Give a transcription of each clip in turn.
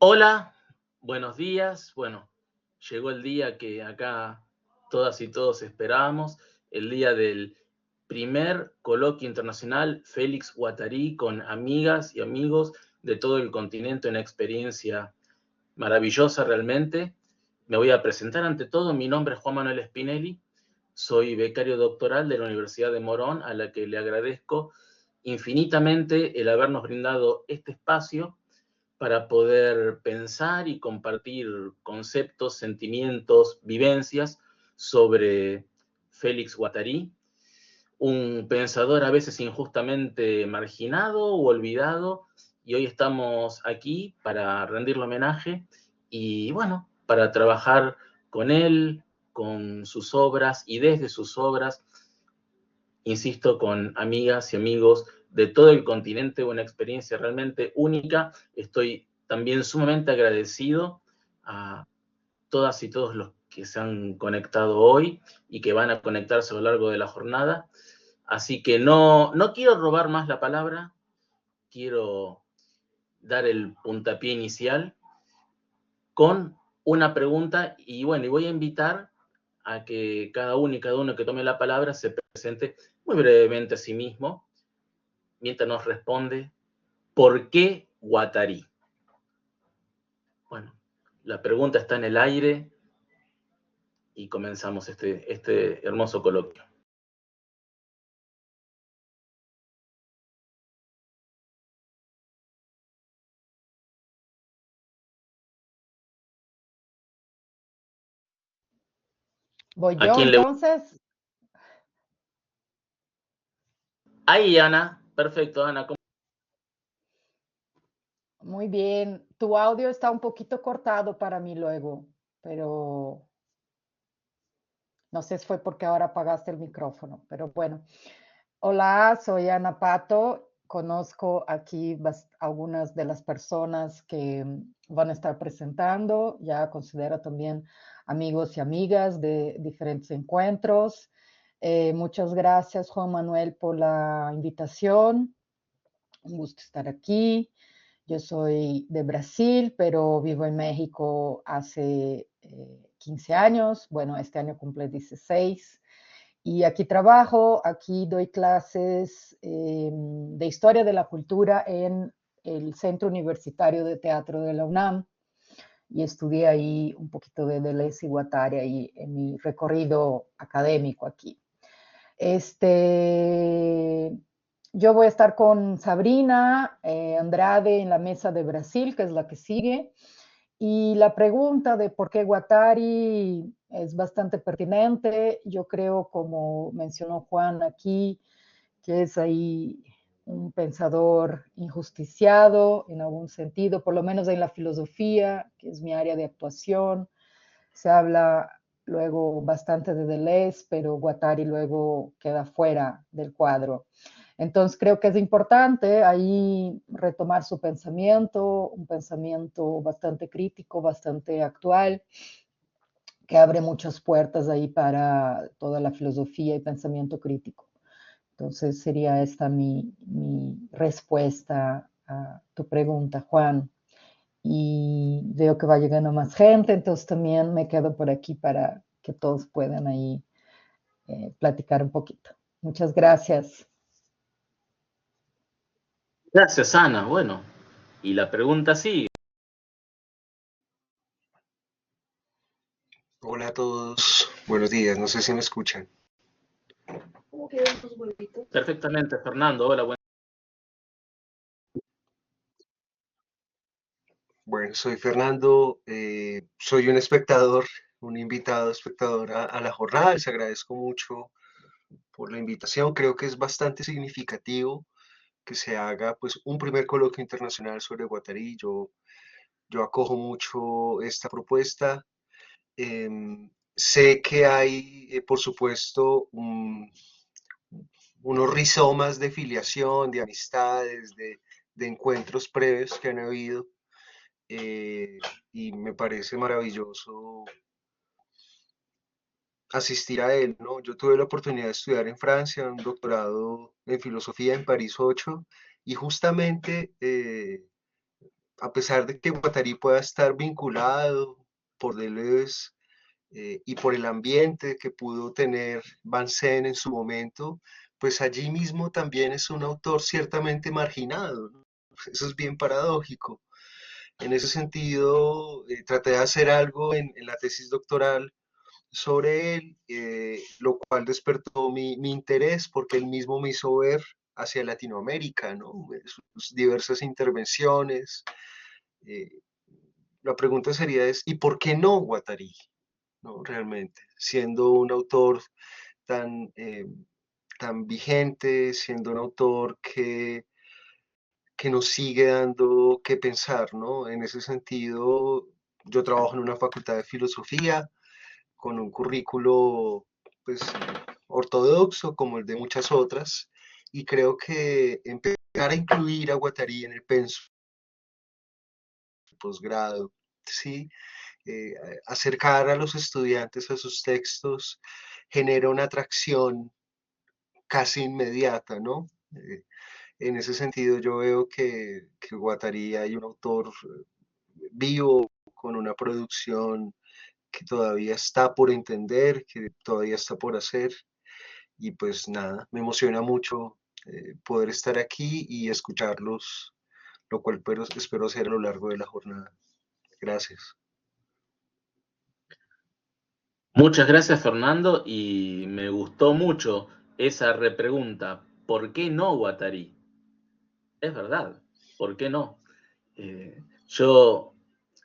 Hola, buenos días. Bueno, llegó el día que acá todas y todos esperábamos, el día del primer coloquio internacional Félix Guattari con amigas y amigos de todo el continente, una experiencia maravillosa realmente. Me voy a presentar ante todo, mi nombre es Juan Manuel Spinelli, soy becario doctoral de la Universidad de Morón, a la que le agradezco infinitamente el habernos brindado este espacio para poder pensar y compartir conceptos, sentimientos, vivencias sobre Félix Guattari, un pensador a veces injustamente marginado o olvidado, y hoy estamos aquí para rendirle homenaje y, bueno, para trabajar con él, con sus obras y desde sus obras, insisto, con amigas y amigos de todo el continente, una experiencia realmente única. Estoy también sumamente agradecido a todas y todos los que se han conectado hoy y que van a conectarse a lo largo de la jornada. Así que no quiero robar más la palabra, quiero dar el puntapié inicial con una pregunta y bueno, y voy a invitar a que cada uno y cada uno que tome la palabra se presente muy brevemente a sí mismo mientras nos responde ¿por qué Guattari? Bueno, la pregunta está en el aire y comenzamos este hermoso coloquio. Voy ¿A yo quién le entonces. Ahí, Ana. Perfecto, Ana. Muy bien. Tu audio está un poquito cortado para mí luego, pero no sé si fue porque ahora apagaste el micrófono, pero bueno. Hola, soy Ana Pato. Conozco aquí algunas de las personas que van a estar presentando. Ya considero también amigos y amigas de diferentes encuentros. Muchas gracias, Juan Manuel, por la invitación. Un gusto estar aquí. Yo soy de Brasil, pero vivo en México hace 15 años. Bueno, este año cumple 16. Y aquí trabajo, aquí doy clases de historia de la cultura en el Centro Universitario de Teatro de la UNAM y estudié ahí un poquito de Deleuze y Guattari ahí en mi recorrido académico aquí. Este, yo voy a estar con Sabrina Andrade en la mesa de Brasil, que es la que sigue. Y la pregunta de por qué Guattari es bastante pertinente. Yo creo, como mencionó Juan aquí, que es ahí un pensador injusticiado en algún sentido, por lo menos en la filosofía, que es mi área de actuación. Se habla luego bastante de Deleuze, pero Guattari luego queda fuera del cuadro. Entonces creo que es importante ahí retomar su pensamiento, un pensamiento bastante crítico, bastante actual, que abre muchas puertas ahí para toda la filosofía y pensamiento crítico. Entonces sería esta mi respuesta a tu pregunta, Juan. Y veo que va llegando más gente, entonces también me quedo por aquí para que todos puedan ahí platicar un poquito. Muchas gracias. Gracias, Ana. Bueno, y la pregunta sigue. Hola a todos, buenos días, no sé si me escuchan. Perfectamente, Fernando. Hola, Bueno, soy Fernando, soy un espectador, un invitado espectador a la jornada, les agradezco mucho por la invitación, creo que es bastante significativo que se haga pues un primer coloquio internacional sobre Guattari, yo acojo mucho esta propuesta. Sé que hay, por supuesto, unos rizomas de filiación, de amistades, de encuentros previos que han habido, eh, y me parece maravilloso asistir a él, ¿no? Yo tuve la oportunidad de estudiar en Francia, un doctorado en filosofía en París 8, y justamente a pesar de que Guattari pueda estar vinculado por Deleuze y por el ambiente que pudo tener Vincennes en su momento, pues allí mismo también es un autor ciertamente marginado, ¿no? Eso es bien paradójico. En ese sentido, traté de hacer algo en la tesis doctoral sobre él, lo cual despertó mi interés porque él mismo me hizo ver hacia Latinoamérica, ¿no? Sus diversas intervenciones. Eh, la pregunta sería es, ¿y por qué no Guattari? ¿No? Realmente, siendo un autor tan, tan vigente, siendo un autor que nos sigue dando que pensar, ¿no? En ese sentido, yo trabajo en una facultad de filosofía con un currículo, pues, ortodoxo como el de muchas otras, y creo que empezar a incluir a Guattari en el pensum posgrado, ¿sí? Eh, Acercar a los estudiantes a sus textos genera una atracción casi inmediata, ¿no? En ese sentido yo veo que Guattari hay un autor vivo con una producción que todavía está por entender, que todavía está por hacer. Y pues nada, me emociona mucho poder estar aquí y escucharlos, lo cual espero hacer a lo largo de la jornada. Gracias. Muchas gracias, Fernando, y me gustó mucho esa repregunta. ¿Por qué no Guattari? Es verdad, ¿por qué no? Yo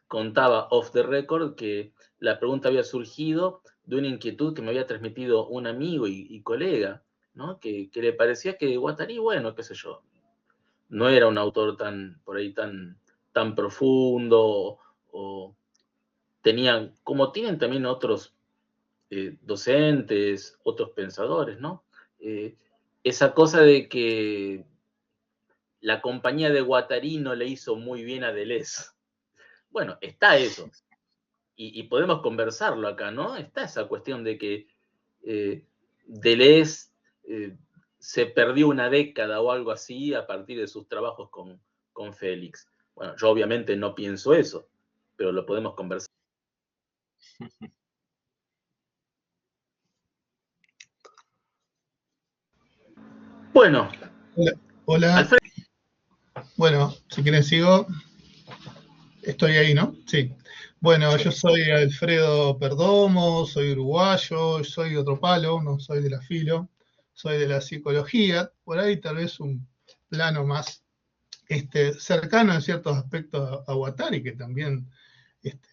contaba off the record que la pregunta había surgido de una inquietud que me había transmitido un amigo y colega, ¿no? Que le parecía que Guattari, bueno, qué sé yo, no era un autor tan, por ahí, tan profundo, o tenían, como tienen también otros docentes, otros pensadores, ¿no? Eh, Esa cosa de que la compañía de Guattari no le hizo muy bien a Deleuze. Bueno, está eso. Y podemos conversarlo acá, ¿no? Está esa cuestión de que Deleuze se perdió una década o algo así a partir de sus trabajos con Félix. Bueno, yo obviamente no pienso eso, pero lo podemos conversar. Bueno, Hola, hola. Alfredo. Bueno, si quieren sigo. Estoy ahí, ¿no? Sí. Bueno, yo soy Alfredo Perdomo, soy uruguayo, soy de otro palo, no soy de la filo, soy de la psicología, por ahí tal vez un plano más cercano en ciertos aspectos a Guattari, que también,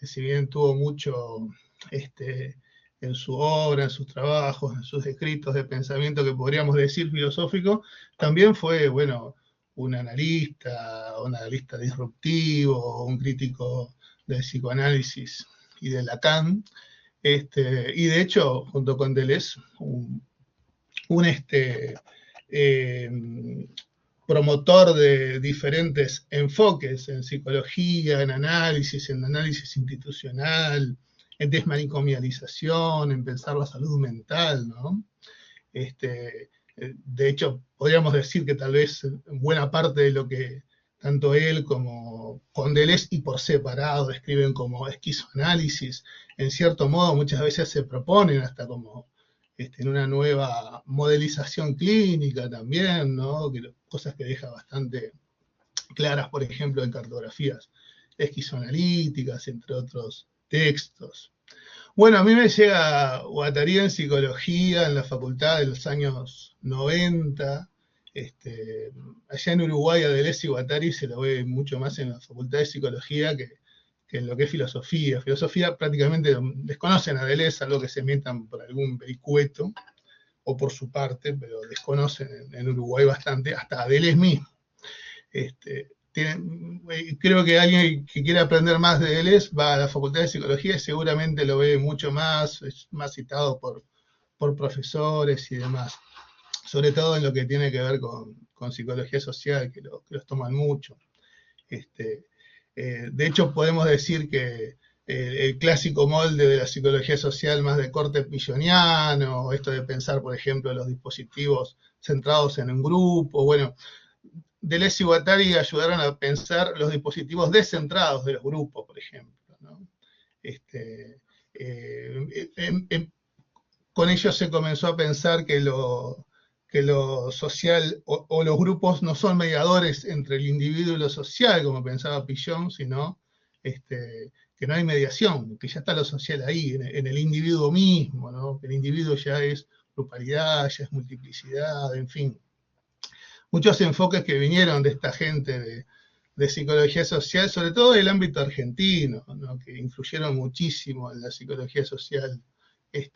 si bien tuvo mucho en su obra, en sus trabajos, en sus escritos de pensamiento que podríamos decir filosófico, también fue, bueno, un analista disruptivo, un crítico del psicoanálisis y de Lacan, y de hecho, junto con Deleuze, un eh, promotor de diferentes enfoques en psicología, en análisis institucional, en desmanicomialización, en pensar la salud mental, ¿no? De hecho, podríamos decir que tal vez buena parte de lo que tanto él como con Deleuze y por separado escriben como esquizoanálisis, en cierto modo muchas veces se proponen hasta como en una nueva modelización clínica también, ¿no? Cosas que deja bastante claras, por ejemplo, en cartografías esquizoanalíticas, entre otros textos. Bueno, a mí me llega Guattari en psicología en la facultad de los años 90. Allá en Uruguay a Deleuze y Guattari se lo ve mucho más en la facultad de psicología que en lo que es filosofía. Filosofía prácticamente desconocen a Deleuze, algo que se metan por algún vericueto o por su parte, pero desconocen en Uruguay bastante, hasta a Deleuze mismo. Creo que alguien que quiera aprender más de Deleuze va a la Facultad de Psicología y seguramente lo ve mucho más, es más citado por profesores y demás, sobre todo en lo que tiene que ver con psicología social, que los toman mucho. De hecho, podemos decir que el clásico molde de la psicología social más de corte pilloniano, esto de pensar, por ejemplo, los dispositivos centrados en un grupo, bueno, Deleuze y Guattari ayudaron a pensar los dispositivos descentrados de los grupos, por ejemplo, ¿no? Con ellos se comenzó a pensar que lo social o los grupos no son mediadores entre el individuo y lo social, como pensaba Pillon, sino que no hay mediación, que ya está lo social ahí, en el individuo mismo, ¿no? Que el individuo ya es grupalidad, ya es multiplicidad, en fin. Muchos enfoques que vinieron de esta gente de psicología social, sobre todo del ámbito argentino, ¿no? Que influyeron muchísimo en la psicología social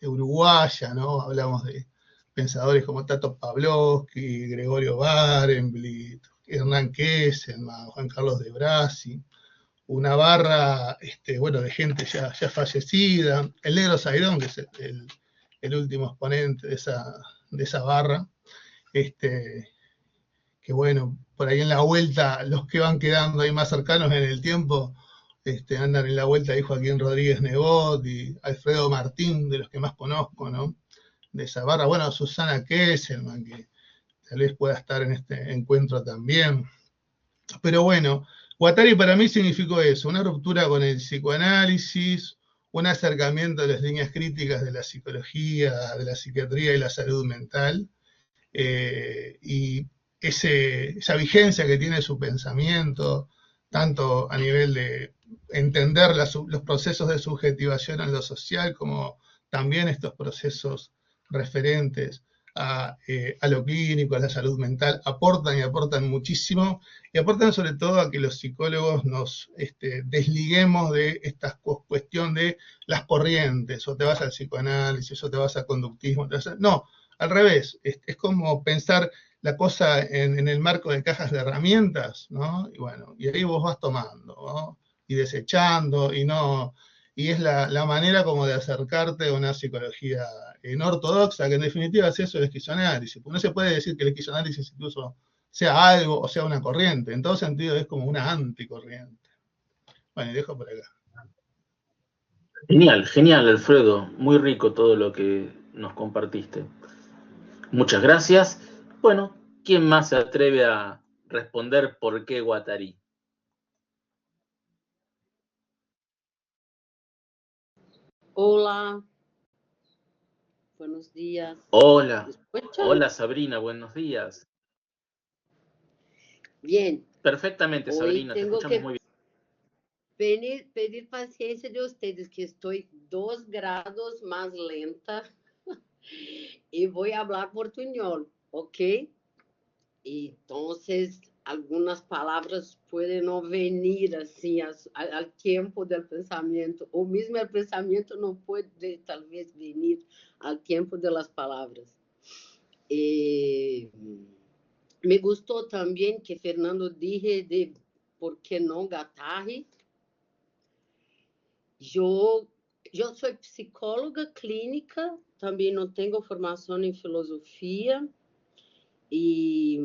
uruguaya, ¿no? Hablamos de pensadores como Tato Pavlovsky, Gregorio Barenblit, Hernán Kesselman, Juan Carlos de Brasi, una barra, bueno, de gente ya fallecida, el Negro Zairón, que es el último exponente de esa barra, que bueno, por ahí en la vuelta, los que van quedando ahí más cercanos en el tiempo, andan en la vuelta ahí Joaquín Rodríguez Nebot y Alfredo Martín, de los que más conozco, ¿no? De esa barra, bueno, Susana Kesselman, que tal vez pueda estar en este encuentro también. Pero bueno, Guattari para mí significó eso, una ruptura con el psicoanálisis, un acercamiento a las líneas críticas de la psicología, de la psiquiatría y la salud mental, y esa vigencia que tiene su pensamiento, tanto a nivel de entender los procesos de subjetivación en lo social, como también estos procesos referentes a lo clínico, a la salud mental, aportan y aportan muchísimo, y aportan sobre todo a que los psicólogos nos desliguemos de esta cuestión de las corrientes, o te vas al psicoanálisis, o te vas al conductismo, no, al revés, es como pensar la cosa en el marco de cajas de herramientas, ¿no? Y bueno, y ahí vos vas tomando, ¿no? Y desechando, y es la manera como de acercarte a una psicología no ortodoxa, que en definitiva es eso el esquizoanálisis. Porque no se puede decir que el esquizoanálisis incluso sea algo o sea una corriente, en todo sentido es como una anticorriente. Bueno, y dejo por acá. Genial, genial, Alfredo. Muy rico todo lo que nos compartiste. Muchas gracias. Bueno, ¿quién más se atreve a responder por qué Guattari? Hola, buenos días. Hola, ¿Me escuchan? hola Sabrina, buenos días. Bien, Perfectamente, hoy Sabrina, te tengo escuchamos que muy bien. pedir paciencia de ustedes, que estoy 2 grados más lenta y voy a hablar portuñol, ¿ok? Entonces, algunas palabras pueden no venir así al tiempo del pensamiento, o mismo el pensamiento no puede tal vez venir al tiempo de las palabras. Me gustou também que Fernando dije de por que não Guattari. Eu sou psicóloga clínica, também não tenho formação em filosofia e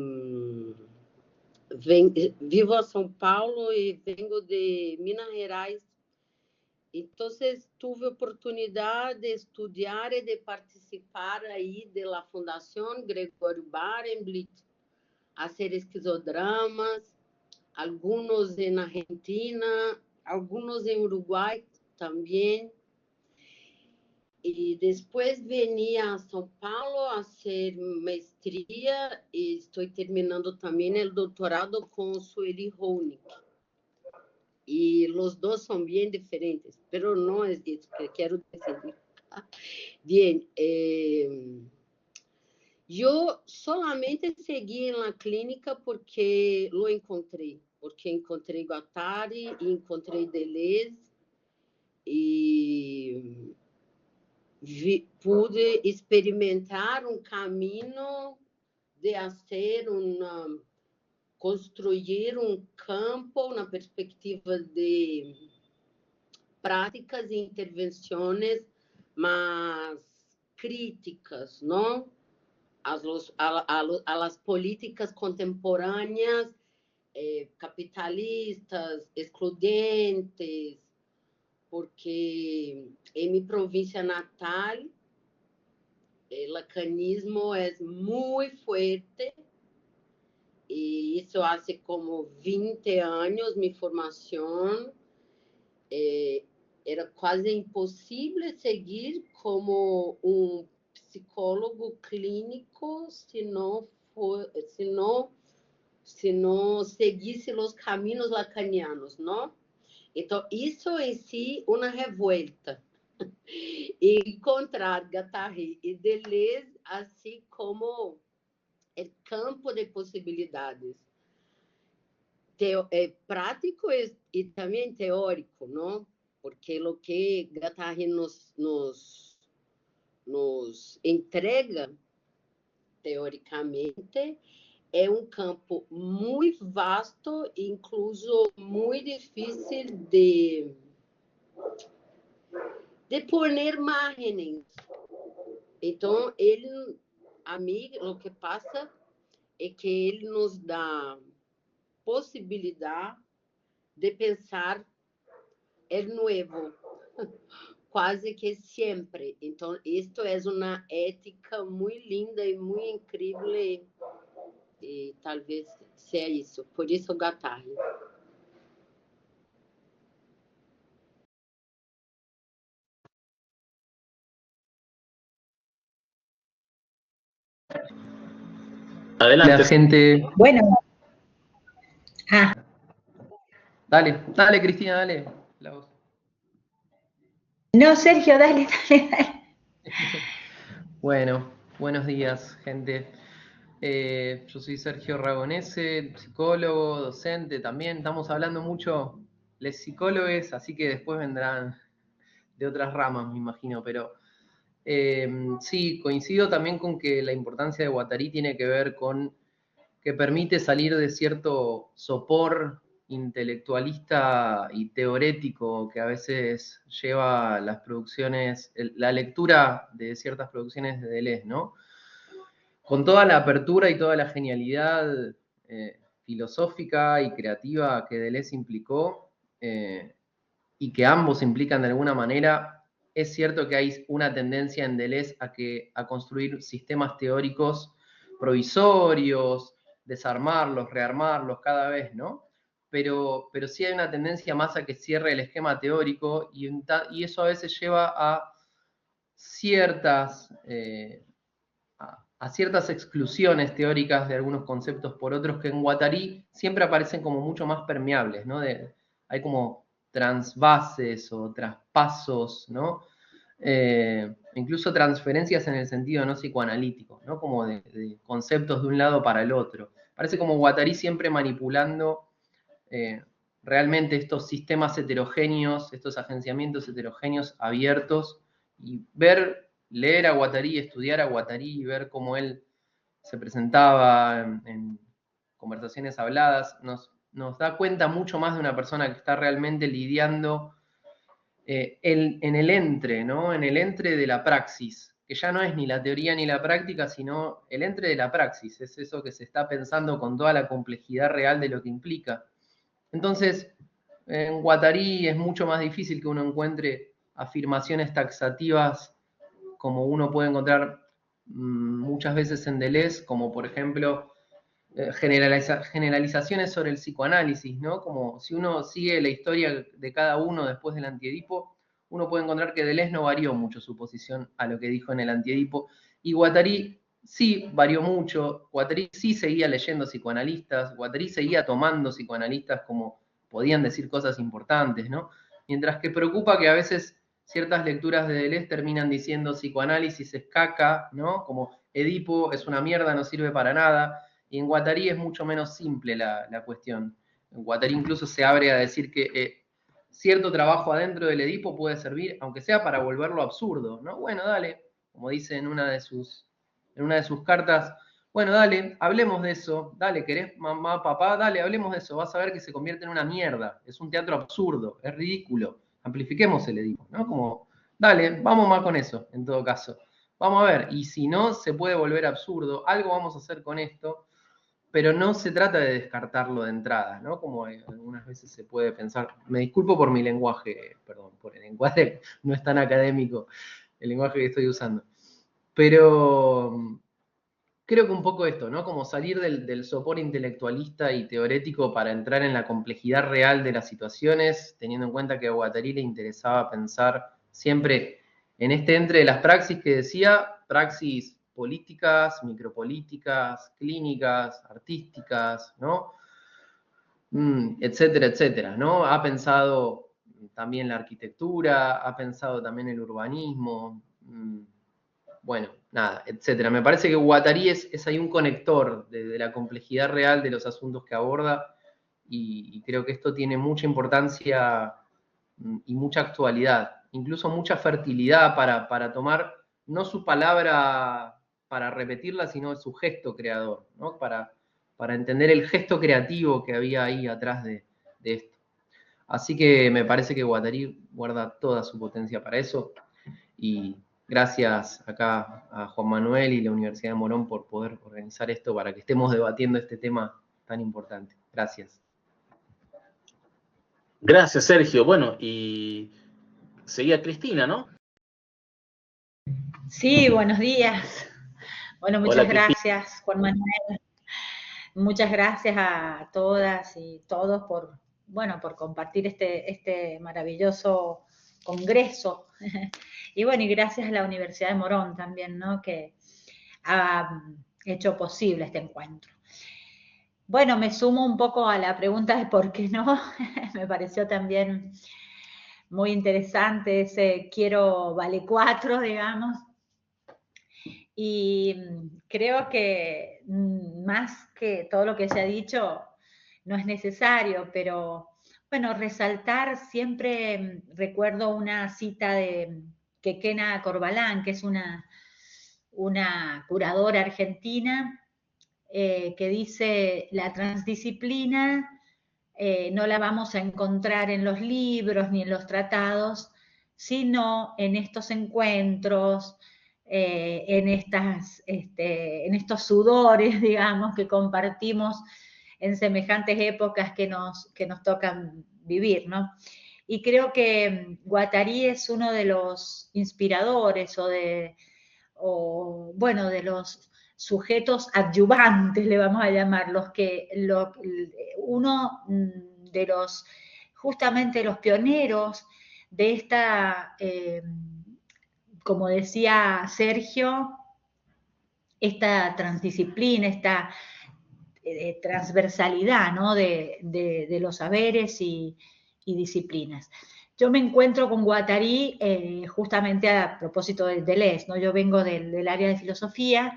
vivo a São Paulo e venho de Minas Gerais. Então, tive a oportunidade de estudar e de participar aí da Fundação Gregório Barenblit, hacer esquizodramas, algunos en Argentina, algunos en Uruguay también. Y después venía a São Paulo a hacer maestría y estoy terminando también el doctorado con Sueli Honig. Y los dos son bien diferentes, pero no es eso que quiero decir. Bien, yo solamente seguí en la clínica porque lo encontré, porque encontré Guattari y encontré Deleuze y pude experimentar un camino de hacer construir un campo, una perspectiva de prácticas e intervenciones más críticas, ¿no? A las políticas contemporâneas capitalistas, excludentes, porque em minha província natal o lacanismo é muito forte y eso hace como 20 años mi formación. Era quase impossível seguir como um psicólogo clínico se não seguisse os caminhos lacanianos, não? Então, isso em si, uma revolta. E encontrar Guattari e Deleuze, assim como o campo de possibilidades prático e também teórico, não? Porque o que Guattari nos entrega, teoricamente, é um campo muito vasto, incluso muito difícil de poner margens. Então, a mim, o que passa é que ele nos dá possibilidade de pensar o novo, quase que sempre. Então, isto é uma ética muito linda e muito incrível, e talvez seja isso. Por isso, Guattari. Adelante. La gente... Bueno. Dale, dale, Cristina, dale. La voz. No, Sergio, dale. Bueno, buenos días, gente. Yo soy Sergio Ragonese, psicólogo, docente también. Estamos hablando mucho de psicólogos, así que después vendrán de otras ramas, me imagino. Pero sí, coincido también con que la importancia de Guattari tiene que ver con que permite salir de cierto sopor intelectualista y teorético que a veces lleva las producciones, la lectura de ciertas producciones de Deleuze, ¿no? Con toda la apertura y toda la genialidad filosófica y creativa que Deleuze implicó, y que ambos implican de alguna manera, es cierto que hay una tendencia en Deleuze a construir sistemas teóricos provisorios, desarmarlos, rearmarlos cada vez, ¿no? Pero sí hay una tendencia más a que cierre el esquema teórico y eso a veces lleva a ciertas exclusiones teóricas de algunos conceptos por otros que en Guattari siempre aparecen como mucho más permeables, ¿no? Hay como transvases o traspasos, ¿no? Incluso transferencias en el sentido no psicoanalítico, ¿no? Como de conceptos de un lado para el otro. Parece como Guattari siempre manipulando realmente estos sistemas heterogéneos, estos agenciamientos heterogéneos abiertos, y leer a Guattari, estudiar a Guattari y ver cómo él se presentaba en conversaciones habladas, nos da cuenta mucho más de una persona que está realmente lidiando en el entre, ¿no? En el entre de la praxis, que ya no es ni la teoría ni la práctica, sino el entre de la praxis, es eso que se está pensando con toda la complejidad real de lo que implica. Entonces, en Guattari es mucho más difícil que uno encuentre afirmaciones taxativas como uno puede encontrar muchas veces en Deleuze, como por ejemplo generalizaciones sobre el psicoanálisis, ¿no? Como si uno sigue la historia de cada uno después del Antiedipo, uno puede encontrar que Deleuze no varió mucho su posición a lo que dijo en el Antiedipo, y Guattari sí varió mucho. Guattari sí seguía leyendo psicoanalistas, Guattari seguía tomando psicoanalistas como podían decir cosas importantes, ¿no? Mientras que preocupa que a veces ciertas lecturas de Deleuze terminan diciendo psicoanálisis es caca, ¿no? Como Edipo es una mierda, no sirve para nada. Y en Guattari es mucho menos simple la cuestión. En Guattari incluso se abre a decir que cierto trabajo adentro del Edipo puede servir, aunque sea para volverlo absurdo, ¿no? Bueno, dale, como dice en una de sus cartas, bueno, dale, hablemos de eso, dale, ¿querés mamá, papá? Dale, hablemos de eso, vas a ver que se convierte en una mierda, es un teatro absurdo, es ridículo, amplifiquemos el Edipo, ¿no? Como, dale, vamos más con eso, en todo caso. Vamos a ver, y si no se puede volver absurdo, algo vamos a hacer con esto, pero no se trata de descartarlo de entrada, ¿no? Como algunas veces se puede pensar. Me disculpo por mi lenguaje, perdón, por el lenguaje no es tan académico, el lenguaje que estoy usando. Pero creo que un poco esto, ¿no? Como salir del sopor intelectualista y teorético para entrar en la complejidad real de las situaciones, teniendo en cuenta que a Guattari le interesaba pensar siempre en este entre de las praxis que decía, praxis políticas, micropolíticas, clínicas, artísticas, ¿no? Etcétera, etcétera, ¿no? Ha pensado también la arquitectura, ha pensado también el urbanismo, bueno, nada, etcétera. Me parece que Guattari es ahí un conector de la complejidad real de los asuntos que aborda y creo que esto tiene mucha importancia y mucha actualidad, incluso mucha fertilidad para tomar no su palabra para repetirla, sino su gesto creador, ¿no? Para entender el gesto creativo que había ahí atrás de esto. Así que me parece que Guattari guarda toda su potencia para eso y gracias acá a Juan Manuel y la Universidad de Morón por poder organizar esto para que estemos debatiendo este tema tan importante. Gracias. Gracias, Sergio. Bueno, y seguía Cristina, ¿no? Sí, buenos días. Bueno, muchas Hola, Cristina. gracias, Juan Manuel. Muchas gracias a todas y todos por, bueno, por compartir este maravilloso congreso. Y bueno, y gracias a la Universidad de Morón también, ¿no? Que ha hecho posible este encuentro. Bueno, me sumo un poco a la pregunta de por qué no. Me pareció también muy interesante ese quiero vale 4, digamos. Y creo que más que todo lo que se ha dicho no es necesario, pero bueno, resaltar siempre, recuerdo una cita de Quequena Corbalán, que es una curadora argentina, que dice, la transdisciplina no la vamos a encontrar en los libros ni en los tratados, sino en estos encuentros, en estos sudores, digamos, que compartimos en semejantes épocas que nos tocan vivir, ¿no? Y creo que Guattari es uno de los inspiradores bueno, de los sujetos adyuvantes, le vamos a llamar, uno de los, justamente los pioneros de esta, como decía Sergio, esta transdisciplina, esta transversalidad, ¿no? de los saberes y disciplinas. Yo me encuentro con Guattari justamente a propósito de Deleuze, ¿no? Yo vengo del área de filosofía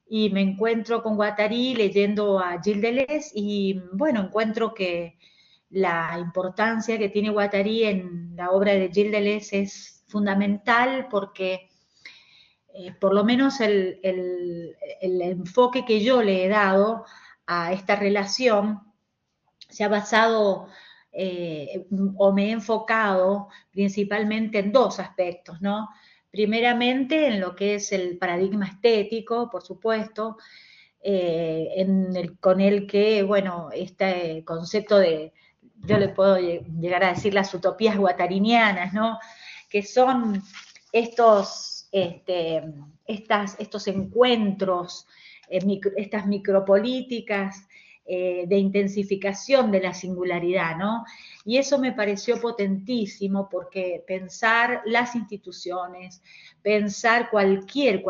y me encuentro con Guattari leyendo a Gilles Deleuze y, bueno, encuentro que la importancia que tiene Guattari en la obra de Gilles Deleuze es fundamental porque por lo menos el enfoque que yo le he dado a esta relación se ha basado o me he enfocado principalmente en dos aspectos, ¿no? Primeramente en lo que es el paradigma estético, por supuesto, con el que, bueno, este concepto de, yo le puedo llegar a decir las utopías guattarinianas, ¿no? Que son estos encuentros, estas micropolíticas de intensificación de la singularidad, ¿no? Y eso me pareció potentísimo porque pensar las instituciones, pensar cualquier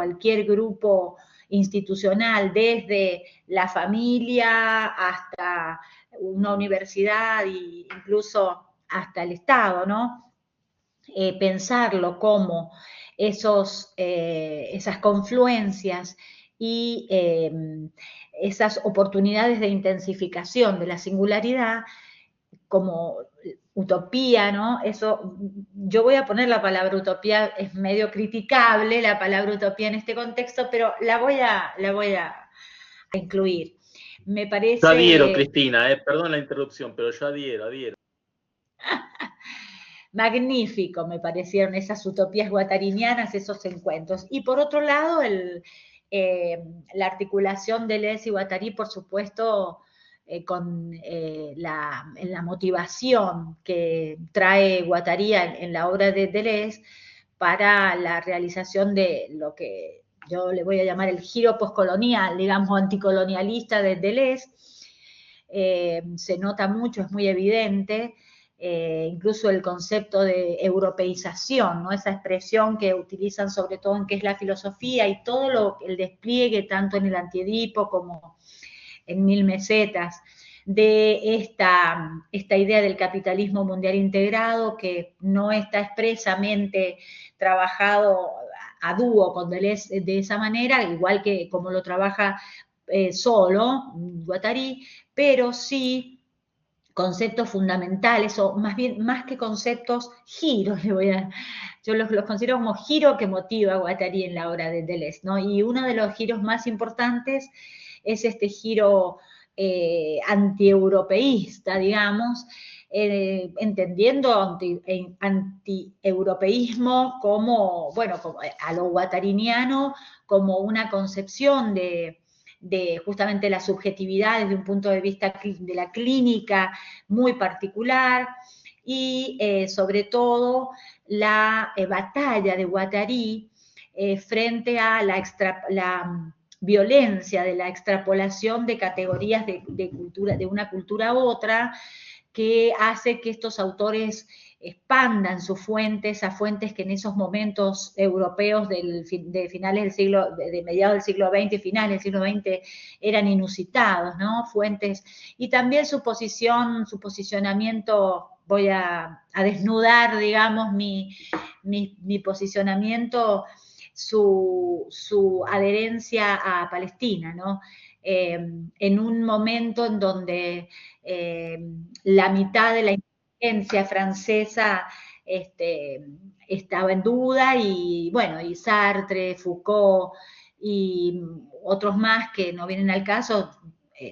grupo institucional, desde la familia hasta una universidad e incluso hasta el Estado, ¿no? Pensarlo como esas confluencias y esas oportunidades de intensificación de la singularidad como utopía, ¿no? Eso, yo voy a poner la palabra utopía, es medio criticable la palabra utopía en este contexto, pero la voy a incluir. Me parece... Yo adhiero, Cristina, perdón la interrupción, pero yo adhiero. Magnífico me parecieron esas utopías guattarinianas, esos encuentros. Y por otro lado, la articulación de Deleuze y Guattari, por supuesto, con la motivación que trae Guattari en la obra de Deleuze para la realización de lo que yo le voy a llamar el giro postcolonial, digamos, anticolonialista de Deleuze. Se nota mucho, es muy evidente, incluso el concepto de europeización, ¿no? Esa expresión que utilizan sobre todo en qué es la filosofía y todo el despliegue tanto en el Antiedipo como en Mil Mesetas, de esta idea del capitalismo mundial integrado que no está expresamente trabajado a dúo con Deleuze de esa manera, igual que como lo trabaja solo Guattari, pero sí conceptos fundamentales, o más bien, más que conceptos, giros, yo los considero como giro que motiva a Guattari en la obra de Deleuze, ¿no? Y uno de los giros más importantes es este giro antieuropeísta, digamos, entendiendo antieuropeísmo como, bueno, como, a lo guattariniano, como una concepción de justamente la subjetividad desde un punto de vista de la clínica muy particular, y sobre todo la batalla de Guattari frente a la violencia de la extrapolación de categorías de cultura, de una cultura a otra, que hace que estos autores expandan sus fuentes a fuentes que en esos momentos europeos de finales del siglo, de mediados del siglo XX y finales del siglo XX eran inusitados, ¿no? Fuentes, y también su posicionamiento, voy a desnudar, digamos, mi posicionamiento, su adherencia a Palestina, ¿no? En un momento en donde la mitad de la inteligencia francesa estaba en duda, y bueno, y Sartre, Foucault y otros más que no vienen al caso,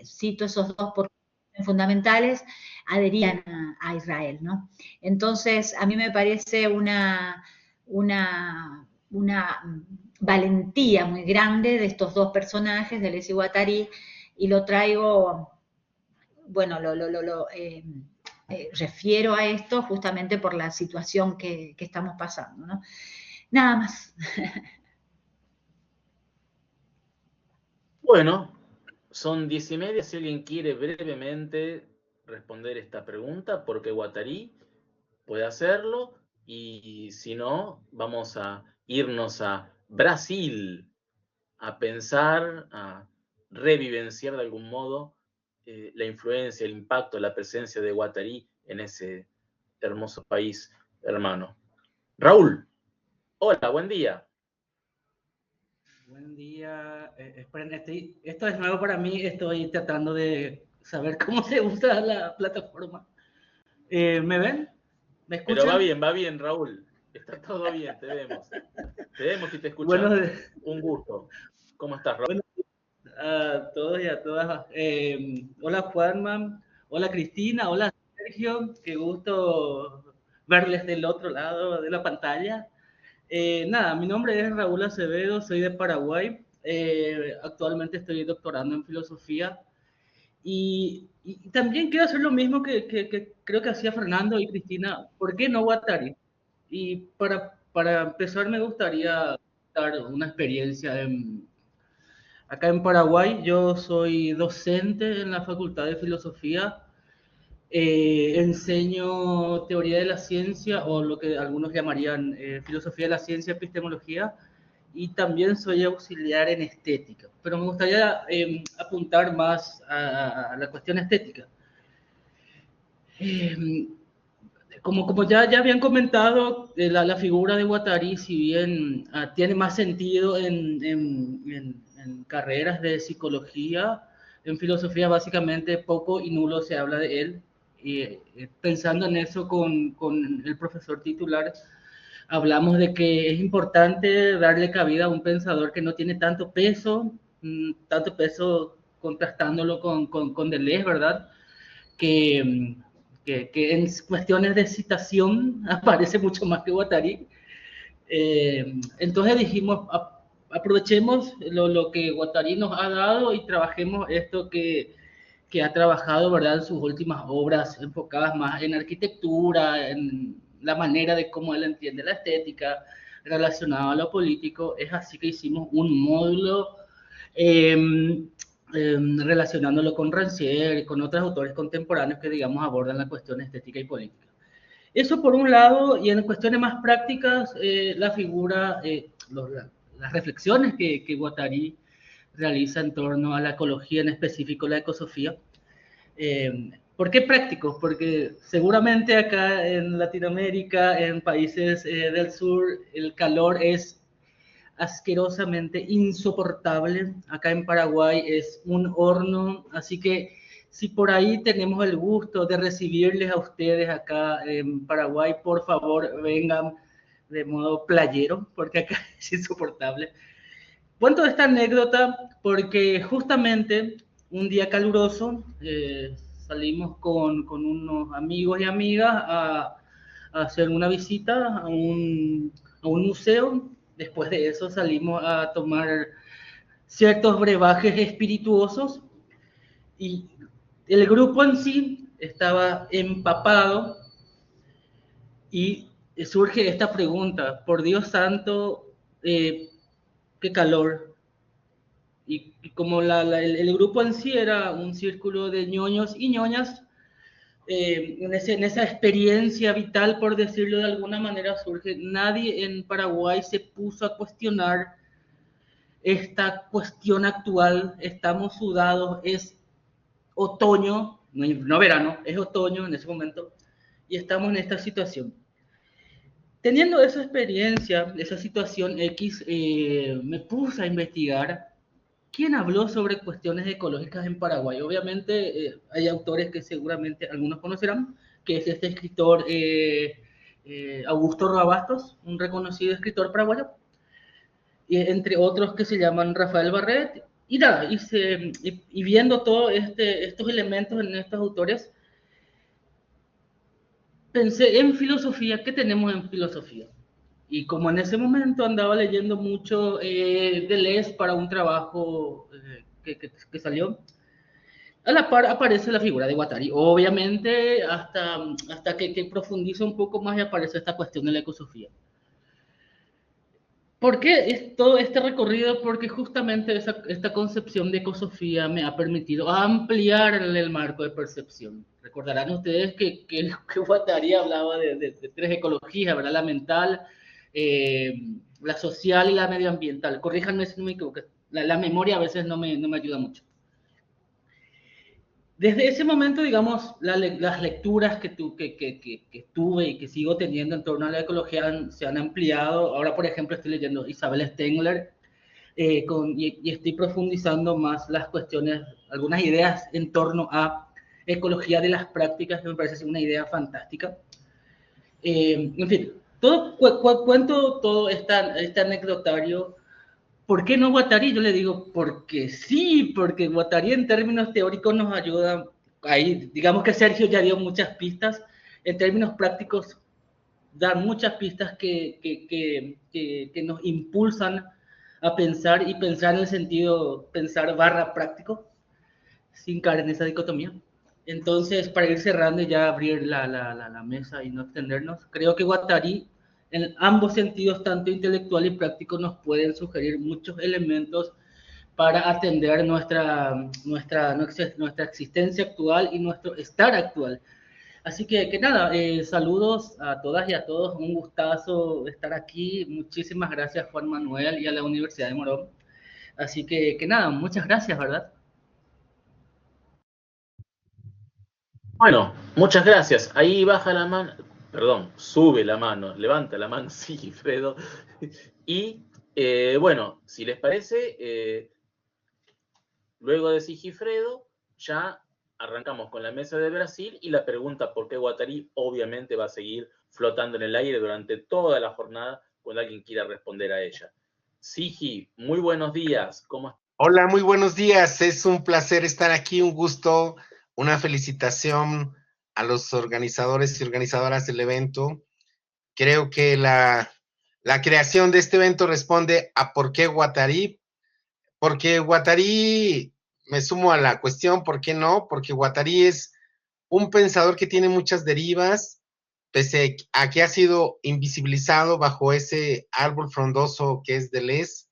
cito esos dos porque son fundamentales, adherían a Israel, ¿no? Entonces, a mí me parece una valentía muy grande de estos dos personajes, Deleuze y Guattari, y lo traigo, bueno, refiero a esto justamente por la situación que estamos pasando, ¿no? Nada más. Bueno, son 10:30. Si alguien quiere brevemente responder esta pregunta, ¿por qué Guattari? Puede hacerlo, y si no, vamos a irnos a Brasil a pensar, a revivenciar de algún modo la influencia, el impacto, la presencia de Guattari en ese hermoso país hermano. Raúl, hola, buen día. Buen día. Esperen, esto es nuevo para mí, estoy tratando de saber cómo se usa la plataforma. ¿Me ven? ¿Me escuchan? Pero va bien, Raúl. Está todo bien, te vemos. Te vemos y te escuchamos. Bueno, un gusto. ¿Cómo estás, Raúl? Bueno, a todos y a todas. Hola, Juanma. Hola, Cristina. Hola, Sergio. Qué gusto verles del otro lado de la pantalla. Nada, mi nombre es Raúl Acevedo, soy de Paraguay. Actualmente estoy doctorando en filosofía. Y también quiero hacer lo mismo que creo que hacía Fernando y Cristina. ¿Por qué no Guattari? Y para empezar me gustaría dar una experiencia acá en Paraguay. Yo soy docente en la Facultad de Filosofía. Enseño teoría de la ciencia, o lo que algunos llamarían filosofía de la ciencia, epistemología, y también soy auxiliar en estética. Pero me gustaría apuntar más a la cuestión estética. Como ya habían comentado, la figura de Guattari, si bien tiene más sentido en carreras de psicología, en filosofía básicamente poco y nulo se habla de él. Y pensando en eso con el profesor titular, hablamos de que es importante darle cabida a un pensador que no tiene tanto peso contrastándolo con Deleuze, ¿verdad? Que en cuestiones de citación aparece mucho más que Guattari. Entonces dijimos, aprovechemos lo que Guattari nos ha dado y trabajemos esto que ha trabajado, ¿verdad?, en sus últimas obras, enfocadas más en arquitectura, en la manera de cómo él entiende la estética, relacionado a lo político. Es así que hicimos un módulo relacionándolo con Rancière y con otros autores contemporáneos que, digamos, abordan la cuestión estética y política. Eso por un lado, y en cuestiones más prácticas, la figura, las reflexiones que Guattari realiza en torno a la ecología, en específico la ecosofía. ¿Por qué prácticos? Porque seguramente acá en Latinoamérica, en países del sur, el calor es asquerosamente insoportable. Acá en Paraguay es un horno, así que si por ahí tenemos el gusto de recibirles a ustedes acá en Paraguay, por favor vengan de modo playero, porque acá es insoportable. Cuento esta anécdota porque justamente un día caluroso salimos con unos amigos y amigas a hacer una visita a un museo. Después de eso salimos a tomar ciertos brebajes espirituosos y el grupo en sí estaba empapado y surge esta pregunta: por Dios santo, qué calor. Y como el grupo en sí era un círculo de ñoños y ñoñas, en esa experiencia vital, por decirlo de alguna manera, surge. Nadie en Paraguay se puso a cuestionar esta cuestión actual. Estamos sudados, es otoño, no verano, es otoño en ese momento, y estamos en esta situación. Teniendo esa experiencia, esa situación X, me puse a investigar quién habló sobre cuestiones ecológicas en Paraguay. Obviamente hay autores que seguramente algunos conocerán, que es este escritor Augusto Rabastos, un reconocido escritor paraguayo, entre otros que se llaman Rafael Barret. Y nada, y viendo todos estos elementos en estos autores, pensé en filosofía. ¿Qué tenemos en filosofía? Y como en ese momento andaba leyendo mucho Deleuze para un trabajo que salió, a la par aparece la figura de Guattari. Obviamente, hasta que profundiza un poco más y aparece esta cuestión de la ecosofía. ¿Por qué todo este recorrido? Porque justamente esta concepción de ecosofía me ha permitido ampliar el marco de percepción. Recordarán ustedes que Guattari hablaba de tres ecologías, ¿verdad? La mental, la social y la medioambiental. Corríjanme si no me equivoco. La memoria a veces no me ayuda mucho. Desde ese momento, digamos, las lecturas que tuve y que sigo teniendo en torno a la ecología se han ampliado. Ahora, por ejemplo, estoy leyendo Isabel Stengler y estoy profundizando más las cuestiones, algunas ideas en torno a ecología de las prácticas, que me parece una idea fantástica. En fin, cuento todo este anecdotario. ¿Por qué no Guattari? Yo le digo, porque sí, porque Guattari en términos teóricos nos ayuda. Ahí, digamos que Sergio ya dio muchas pistas. En términos prácticos, dan muchas pistas que nos impulsan a pensar, y pensar en el sentido, pensar / práctico, sin caer en esa dicotomía. Entonces, para ir cerrando y ya abrir la mesa y no extendernos, creo que Guattari, en ambos sentidos, tanto intelectual y práctico, nos pueden sugerir muchos elementos para atender nuestra existencia actual y nuestro estar actual. Así que nada, saludos a todas y a todos, un gustazo estar aquí. Muchísimas gracias, Juan Manuel, y a la Universidad de Morón. Así que nada, muchas gracias, ¿verdad? Bueno, muchas gracias. Ahí baja la mano, perdón, sube la mano, levanta la mano Sigifredo. Y bueno, si les parece, luego de Sigifredo ya arrancamos con la mesa de Brasil, y la pregunta ¿por qué Guattari? Obviamente va a seguir flotando en el aire durante toda la jornada cuando alguien quiera responder a ella. Sigi, muy buenos días. ¿Cómo estás? Hola, muy buenos días. Es un placer estar aquí, un gusto, una felicitación a los organizadores y organizadoras del evento. Creo que la creación de este evento responde a por qué Guattari. Porque Guattari, me sumo a la cuestión, ¿por qué no? Porque Guattari es un pensador que tiene muchas derivas, pese a que ha sido invisibilizado bajo ese árbol frondoso que es Deleuze.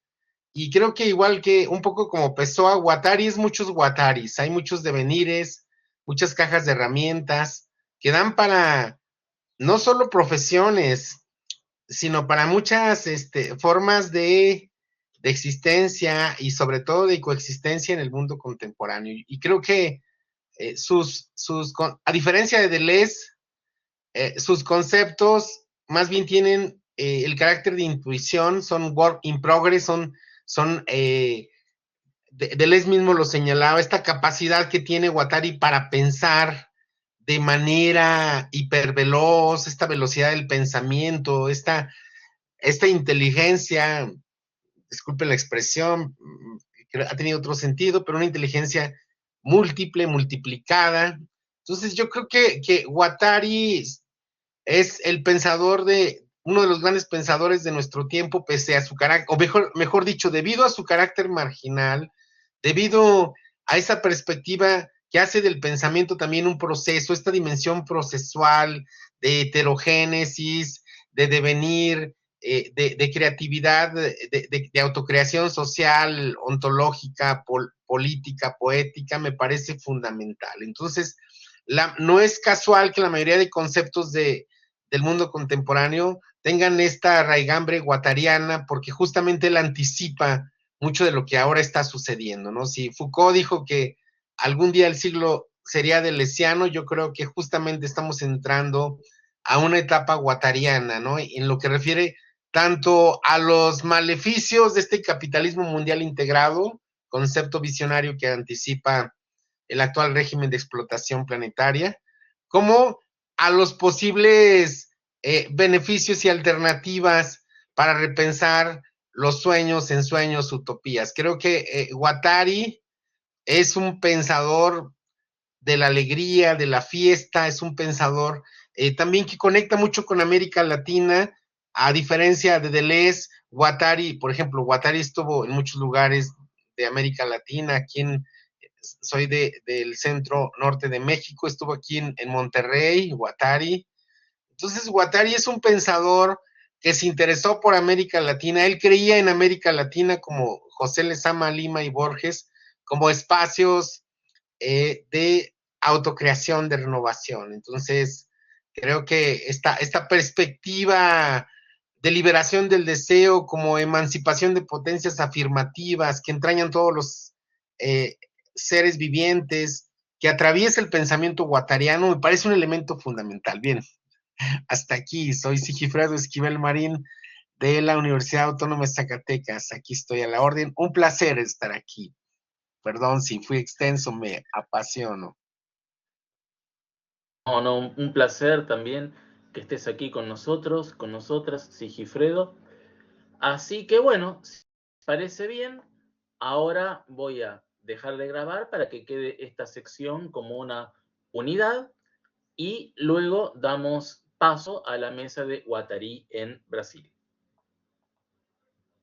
Y creo que igual que un poco como Pessoa, Guattari es muchos Guattaris, hay muchos devenires, muchas cajas de herramientas que dan para no solo profesiones, sino para muchas formas de existencia y sobre todo de coexistencia en el mundo contemporáneo. Y creo que a diferencia de Deleuze, sus conceptos más bien tienen el carácter de intuición, son work in progress, son Deleuze mismo lo señalaba, esta capacidad que tiene Guattari para pensar de manera hiperveloz, esta velocidad del pensamiento, esta inteligencia, disculpen la expresión, ha tenido otro sentido, pero una inteligencia múltiple, multiplicada. Entonces yo creo que Guattari es el pensador uno de los grandes pensadores de nuestro tiempo, pese a su carácter, o mejor dicho, debido a su carácter marginal, debido a esa perspectiva que hace del pensamiento también un proceso, esta dimensión procesual de heterogénesis, de devenir, de creatividad, de autocreación social, ontológica, política, poética, me parece fundamental. Entonces, no es casual que la mayoría de conceptos del mundo contemporáneo tengan esta raigambre guattariana, porque justamente él anticipa mucho de lo que ahora está sucediendo, ¿no? Si Foucault dijo que algún día el siglo sería deleuziano, yo creo que justamente estamos entrando a una etapa guattariana, ¿no? En lo que refiere tanto a los maleficios de este capitalismo mundial integrado, concepto visionario que anticipa el actual régimen de explotación planetaria, como a los posibles beneficios y alternativas para repensar los sueños, ensueños, utopías. Creo que Guattari es un pensador de la alegría, de la fiesta, es un pensador también que conecta mucho con América Latina, a diferencia de Deleuze. Guattari, por ejemplo, Guattari estuvo en muchos lugares de América Latina, aquí soy del centro norte de México, estuvo aquí en Monterrey, Guattari. Entonces, Guattari es un pensador que se interesó por América Latina. Él creía en América Latina, como José Lezama Lima y Borges, como espacios de autocreación, de renovación. Entonces, creo que esta perspectiva de liberación del deseo como emancipación de potencias afirmativas que entrañan todos los seres vivientes, que atraviesa el pensamiento guattariano, me parece un elemento fundamental. Bien, hasta aquí. Soy Sigifredo Esquivel Marín de la Universidad Autónoma de Zacatecas. Aquí estoy a la orden. Un placer estar aquí. Perdón si fui extenso, me apasiono. No, un placer también que estés aquí con nosotros, con nosotras, Sigifredo. Así que bueno, si parece bien, ahora voy a dejar de grabar para que quede esta sección como una unidad y luego damos paso a la mesa de Guattari en Brasil.